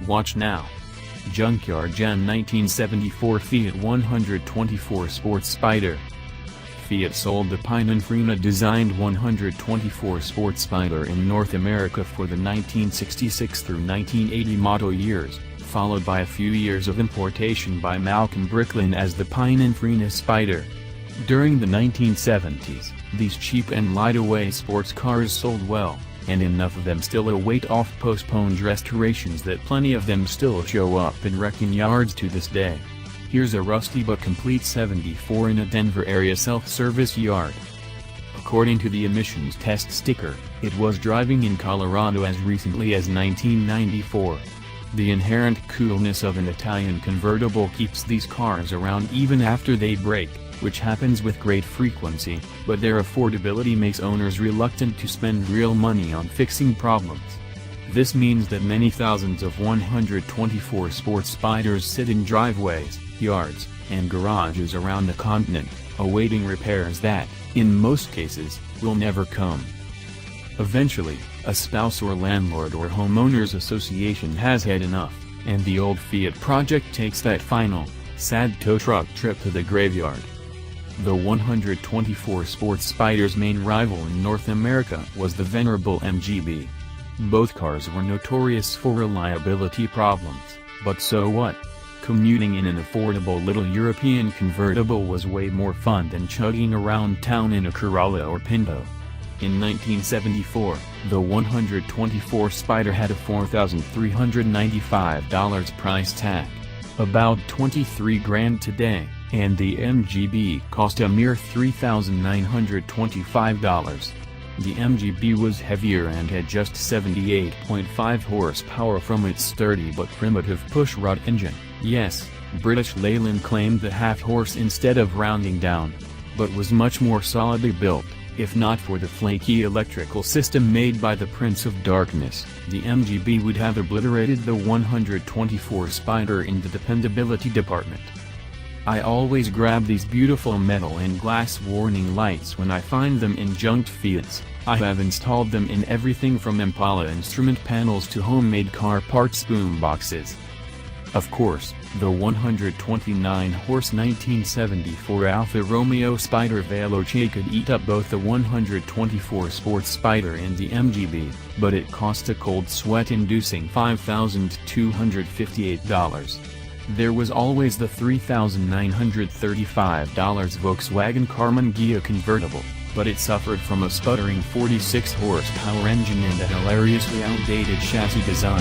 Watch now. Junkyard Gen 1974 Fiat 124 Sports Spider. Fiat sold the Pininfarina-designed 124 Sports Spider in North America for the 1966 through 1980 model years, followed by a few years of importation by Malcolm Bricklin as the Pininfarina Spider. During the 1970s, these cheap and light-away sports cars sold well, and enough of them still await oft-postponed restorations that plenty of them still show up in wrecking yards to this day. Here's a rusty but complete 74 in a Denver area self-service yard. According to the emissions test sticker, it was driving in Colorado as recently as 1994. The inherent coolness of an Italian convertible keeps these cars around even after they break, which happens with great frequency, but their affordability makes owners reluctant to spend real money on fixing problems. This means that many thousands of 124 sports Spiders sit in driveways, yards, and garages around the continent, awaiting repairs that, in most cases, will never come. Eventually, a spouse or landlord or homeowners association has had enough, and the old Fiat project takes that final, sad tow truck trip to the graveyard. The 124 Sports Spider's main rival in North America was the venerable MGB. Both cars were notorious for reliability problems, but so what? Commuting in an affordable little European convertible was way more fun than chugging around town in a Corolla or Pinto. In 1974, the 124 Spider had a $4,395 price tag, about $23,000 today, and the MGB cost a mere $3,925. The MGB was heavier and had just 78.5 horsepower from its sturdy but primitive pushrod engine. Yes, British Leyland claimed the half-horse instead of rounding down, but was much more solidly built. If not for the flaky electrical system made by the Prince of Darkness, the MGB would have obliterated the 124 Spider in the dependability department. I always grab these beautiful metal and glass warning lights when I find them in junked Fiats. I have installed them in everything from Impala instrument panels to homemade car parts boomboxes. Of course, the 129-horse 1974 Alfa Romeo Spider Veloce could eat up both the 124 Sports Spider and the MGB, but it cost a cold sweat-inducing $5,258. There was always the $3,935 Volkswagen Karmann Ghia convertible, but it suffered from a sputtering 46-horsepower engine and a hilariously outdated chassis design.